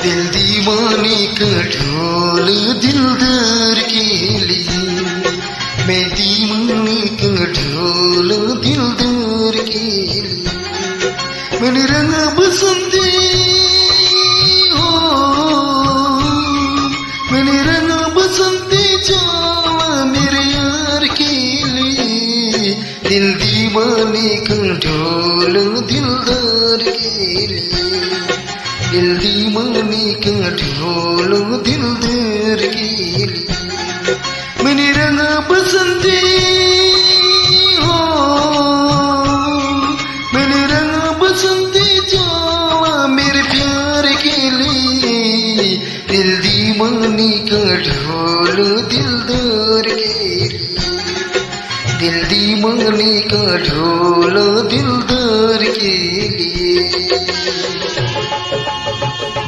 दिल दीवाने का ढोल दिलदार के लिए, मैं दीवाने का ढोल दिलदार के लिए। मैंने रंगा बसंती हो, मैंने रंगा बसंती जावा मेरे यार के लिए। दिल दीवाने का ढोल दिलदार के लिए, दिल दीवाने का ढोल दिलदार के लिए। मैंने रंगा बसंती हो, मैंने रंगा बसंती जावा मेरे प्यार के लिए। दिल दीवाने का ढोल दिलदार के लिए, दिल दीवाने का ढोल दिलदार के लिए।